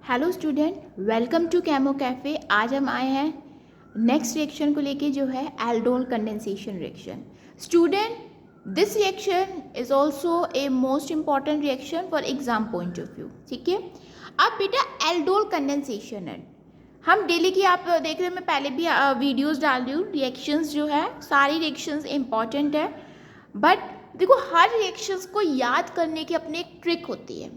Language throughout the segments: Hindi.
Hello student, welcome to chemo cafe. आज हम आए हैं नेक्स्ट रिएक्शन को लेके, जो है aldol condensation reaction. Student, this reaction is also a most important reaction for exam point of view. ठीक है, अब बेटा एल्डोल कंडेंसेशन है, हम डेली की आप देख रहे हैं, मैं पहले भी वीडियोस डाल रही हूँ। रिएक्शंस जो है, सारी रिएक्शंस इंपॉर्टेंट है, बट देखो हर रिएक्शंस को याद करने की अपनी एक ट्रिक होती है।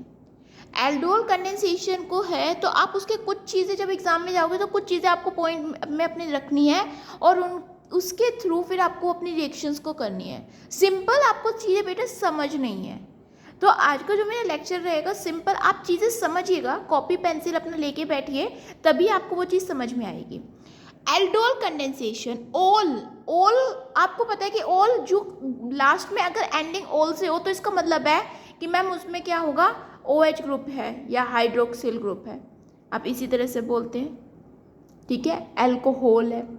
एल्डोल कंडेंसेशन को है तो आप उसके कुछ चीज़ें जब एग्जाम में जाओगे तो कुछ चीज़ें आपको पॉइंट में अपने रखनी है और उसके थ्रू फिर आपको अपनी रिएक्शंस को करनी है। सिंपल आपको चीज़ें बेटा समझ नहीं है, तो आज का जो मेरा लेक्चर रहेगा सिंपल, आप चीज़ें समझिएगा, कॉपी पेंसिल अपना लेके बैठिए, तभी आपको वो चीज़ समझ में आएगी। एल्डोल कंडेंसेशन, ओल ओल आपको पता है कि ओल जो लास्ट में अगर एंडिंग ओल से हो तो इसका मतलब है कि मैम उसमें क्या होगा, OH ग्रुप है या हाइड्रोक्सिल ग्रुप है, आप इसी तरह से बोलते हैं। ठीक है, अल्कोहल है।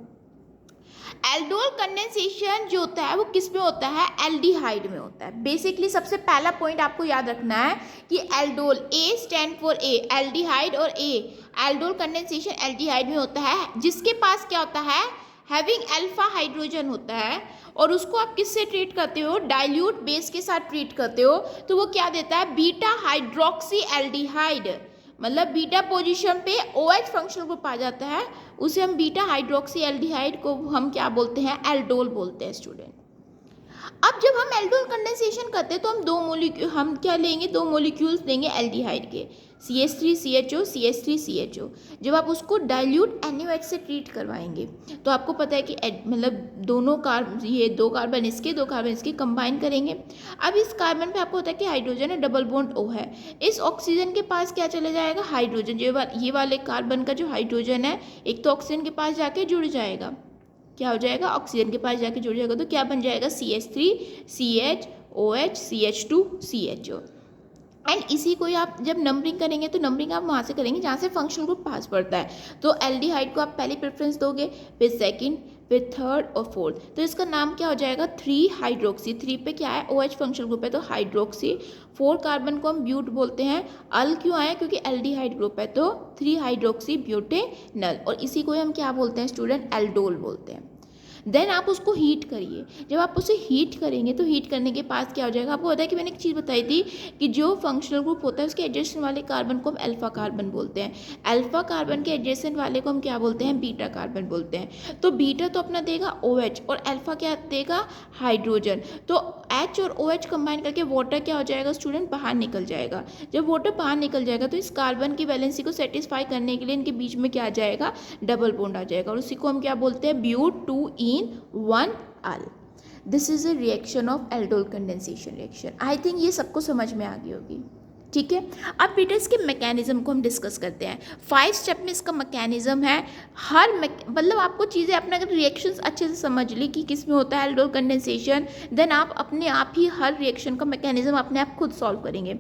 एल्डोल कंडेंसेशन जो होता है वो किस में होता है, एल्डिहाइड में होता है। बेसिकली सबसे पहला पॉइंट आपको याद रखना है कि aldol, A stand for a, aldehyde और ए, एल्डोल कंडेंसेशन एल्डिहाइड में होता है, जिसके पास क्या होता है, हैविंग अल्फा हाइड्रोजन होता है, और उसको आप किससे ट्रीट करते हो, डाइल्यूट बेस के साथ ट्रीट करते हो, तो वो क्या देता है, बीटा हाइड्रोक्सी एल्डिहाइड। मतलब बीटा पोजीशन पे OH फंक्शनल ग्रुप आ जाता है, उसे हम बीटा हाइड्रोक्सी एल्डिहाइड को हम क्या बोलते हैं, एल्डोल बोलते हैं स्टूडेंट। अब जब हम एल्डोल कंडेंसेशन करते हैं तो हम क्या लेंगे, दो मोलिक्यूल्स लेंगे एल्डिहाइड के, CH3CHO CH3CHO। जब आप उसको डाइल्यूट NaOH से ट्रीट करवाएंगे तो आपको पता है कि मतलब दोनों ये दो कार्बन इसके कंबाइन करेंगे। अब इस कार्बन पे आपको होता है कि हाइड्रोजन है, डबल बॉन्ड O है, इस ऑक्सीजन के पास क्या चले जाएगा, हाइड्रोजन। ये वाले कार्बन का जो हाइड्रोजन है, एक तो ऑक्सीजन के पास जाके जुड़ जाएगा, क्या हो जाएगा, ऑक्सीजन के पास जाके जुड़ जाएगा, तो क्या बन जाएगा, CH3CHOH CH2CHO। एंड इसी को ही आप जब नंबरिंग करेंगे तो नंबरिंग आप वहाँ से करेंगे जहाँ से फंक्शनल ग्रुप पास पड़ता है, तो एल्डिहाइड को आप पहली प्रेफरेंस दोगे, फिर सेकंड, फिर थर्ड और फोर्थ, तो इसका नाम क्या हो जाएगा, 3 हाइड्रोक्सी। 3 पे क्या है, OH फंक्शनल ग्रुप है तो हाइड्रोक्सी। 4 कार्बन को हम ब्यूट बोलते हैं, अल क्यों आया, क्योंकि एल्डिहाइड ग्रुप है तो 3 हाइड्रोक्सी ब्यूटेनल, और इसी को हम क्या बोलते हैं स्टूडेंट, एल्डोल बोलते हैं। देन आप उसको हीट करिए, जब आप उसे हीट करेंगे तो हीट करने के पास क्या हो जाएगा, आपको पता है कि मैंने एक चीज़ बताई थी कि जो फंक्शनल ग्रुप होता है उसके एडजेसेंट वाले कार्बन को हम अल्फा कार्बन बोलते हैं, अल्फा कार्बन के एडजेसेंट वाले को हम क्या बोलते हैं, बीटा कार्बन बोलते हैं। तो बीटा तो अपना देगा OH और अल्फा क्या देगा, हाइड्रोजन, तो H और OH कंबाइन करके वाटर क्या हो जाएगा स्टूडेंट, बाहर निकल जाएगा। जब वाटर बाहर निकल जाएगा तो इस कार्बन की वैलेंसी को सेटिस्फाई करने के लिए इनके बीच में क्या आ जाएगा, डबल बॉन्ड आ जाएगा, और उसी को हम क्या बोलते हैं, but 2 in 1 al. This is a reaction of aldol condensation reaction. I think ये सबको समझ में आ गई होगी। ठीक है, अब बेटा इसके मैकेनिज्म को हम डिस्कस करते हैं। 5 स्टेप में इसका मैकेनिज्म है, मतलब आपको चीज़ें अपने अगर रिएक्शंस अच्छे से समझ ली कि किस में होता है एल्डोल कंडेंसेशन, देन आप अपने आप ही हर रिएक्शन का मैकेनिज्म अपने आप खुद सॉल्व करेंगे।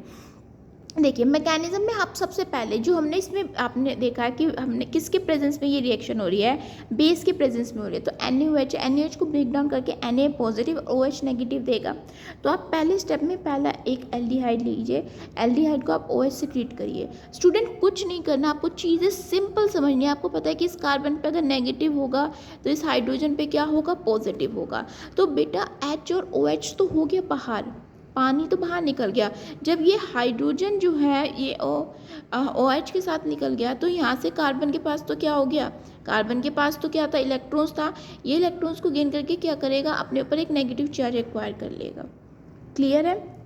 देखिए मैकेनिज्म में आप सबसे पहले जो हमने इसमें आपने देखा है कि हमने किसके प्रेजेंस में ये रिएक्शन हो रही है, बेस के प्रेजेंस में हो रही है, तो NaOH को ब्रेक डाउन करके Na पॉजिटिव OH नेगेटिव देगा। तो आप पहले स्टेप में पहला एक एल्डिहाइड लीजिए, एल्डिहाइड को आप OH से ट्रीट करिए। स्टूडेंट कुछ नहीं करना, आपको चीज़ें सिंपल समझनी है। आपको पता है कि इस कार्बन पे अगर नेगेटिव होगा तो इस हाइड्रोजन पे क्या होगा, पॉजिटिव होगा, तो बेटा H और OH तो हो गया बाहर, पानी तो बाहर निकल गया। जब ये हाइड्रोजन जो है ये OH के साथ निकल गया तो यहाँ से कार्बन के पास तो क्या हो गया, कार्बन के पास तो क्या था, इलेक्ट्रॉन्स था, ये इलेक्ट्रॉन्स को गेन करके क्या करेगा, अपने ऊपर एक नेगेटिव चार्ज एक्वायर कर लेगा। क्लियर है।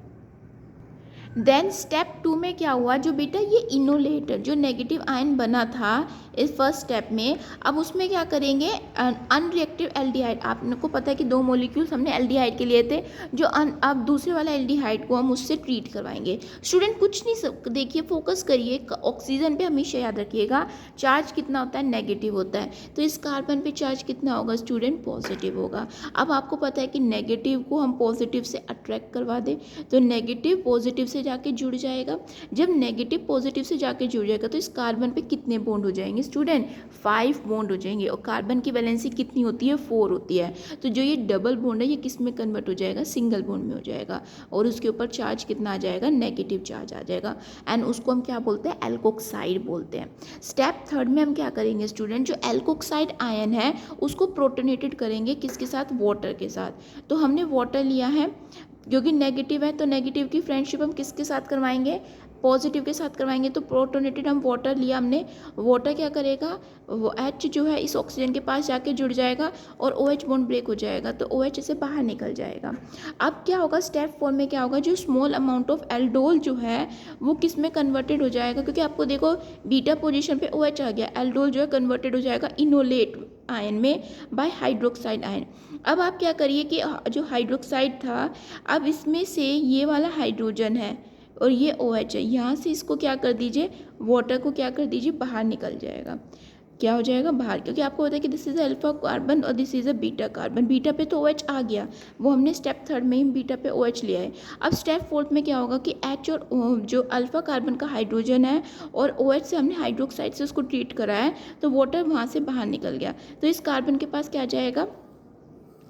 देन स्टेप 2 में क्या हुआ, जो बेटा ये इनोलेटर जो नेगेटिव आयन बना था इस फर्स्ट स्टेप में, अब उसमें क्या करेंगे, अनरिएक्टिव एल्डिहाइड, आपको पता है कि 2 मॉलिक्यूल्स हमने एल्डिहाइड के लिए थे, जो अब दूसरे वाला एल्डिहाइड को हम उससे ट्रीट करवाएंगे। स्टूडेंट कुछ नहीं, देखिए फोकस करिए, ऑक्सीजन पे हमेशा याद रखिएगा चार्ज कितना होता है, नेगेटिव होता है, तो इस कार्बन पे चार्ज कितना होगा स्टूडेंट, पॉजिटिव होगा। अब आपको पता है कि नेगेटिव को हम पॉजिटिव से अट्रैक्ट करवा दें, तो नेगेटिव पॉजिटिव से जाके जुड़ जाएगा। जब नेगेटिव पॉजिटिव से जाके जुड़ जाएगा तो इस कार्बन पे कितने बॉन्ड हो जाएंगे स्टूडेंट? 5 बॉन्ड हो जाएंगे। और कार्बन की वैलेंसी कितनी होती है? 4 होती है। तो जो ये डबल बॉन्ड है ये किस में कन्वर्ट हो जाएगा? सिंगल बॉन्ड में हो जाएगा। और उसके ऊपर चार्ज कितना आ जाएगा? नेगेटिव चार्ज आ जाएगा। एंड उसको हम क्या बोलते हैं? एल्कोक्साइड बोलते हैं। स्टेप थर्ड में हम क्या करेंगे स्टूडेंट? जो एल्कोक्साइड आयन है उसको प्रोटोनेटेड करेंगे किसके साथ? वाटर के साथ। तो हमने वाटर लिया है क्योंकि नेगेटिव है, तो नेगेटिव की फ्रेंडशिप हम किसके साथ करवाएंगे? पॉजिटिव के साथ करवाएंगे। तो प्रोटोनेटेड हम वाटर लिया हमने। वाटर क्या करेगा? वो H जो है इस ऑक्सीजन के पास जाके जुड़ जाएगा और OH बॉन्ड ब्रेक हो जाएगा, तो OH से बाहर निकल जाएगा। अब क्या होगा? स्टेप 4 में क्या होगा? जो स्मॉल अमाउंट ऑफ एल्डोल जो है वो किस में कन्वर्टेड हो जाएगा? क्योंकि आपको देखो बीटा पोजीशन पे OH आ गया, एल्डोल जो है कन्वर्टेड हो जाएगा इनोलेट आयन में बाय हाइड्रोक्साइड आयन। अब आप क्या करिए कि जो हाइड्रोक्साइड था, अब इसमें से ये वाला हाइड्रोजन है और ये OH है, यहाँ से इसको क्या कर दीजिए? वाटर को क्या कर दीजिए? बाहर निकल जाएगा। क्या हो जाएगा? बाहर। क्योंकि आपको पता है कि दिस इज अल्फा कार्बन और this is a beta carbon. Beta पे तो OH आ गया, वो हमने स्टेप थर्ड में ही बीटा पे OH लिया है। अब स्टेप फोर्थ में क्या होगा कि H और जो अल्फा कार्बन का हाइड्रोजन है और OH से हमने हाइड्रोक्साइड से उसको ट्रीट करा है, तो वाटर वहाँ से बाहर निकल गया। तो इस कार्बन के पास क्या जाएगा?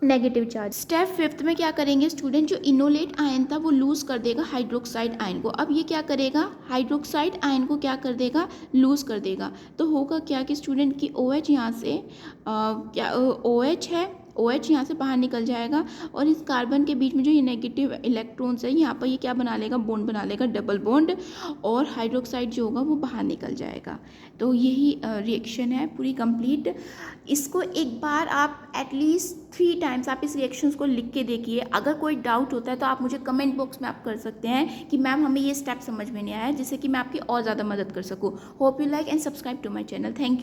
Negative charge. स्टेप फिफ्थ में क्या करेंगे स्टूडेंट? जो इनोलेट आयन था वो लूज कर देगा हाइड्रोक्साइड आयन को। अब ये क्या करेगा? हाइड्रोक्साइड आयन को क्या कर देगा? लूज कर देगा। तो होगा क्या कि स्टूडेंट की OH यहाँ से क्या OH है, OH यहाँ से बाहर निकल जाएगा और इस कार्बन के बीच में जो ये नेगेटिव इलेक्ट्रॉन्स है यहाँ पर ये क्या बना लेगा? बॉन्ड बना लेगा, डबल बॉन्ड, और हाइड्रोक्साइड जो होगा वो बाहर निकल जाएगा। तो यही रिएक्शन है पूरी कंप्लीट। इसको एक बार आप एटलीस्ट 3 टाइम्स आप इस रिएक्शंस को लिख के देखिए। अगर कोई डाउट होता है तो आप मुझे कमेंट बॉक्स में आप कर सकते हैं कि मैम हमें ये स्टेप समझ में नहीं आया, जिससे कि मैं आपकी और ज़्यादा मदद कर सकूँ। Hope you like and subscribe to my channel. Thank you.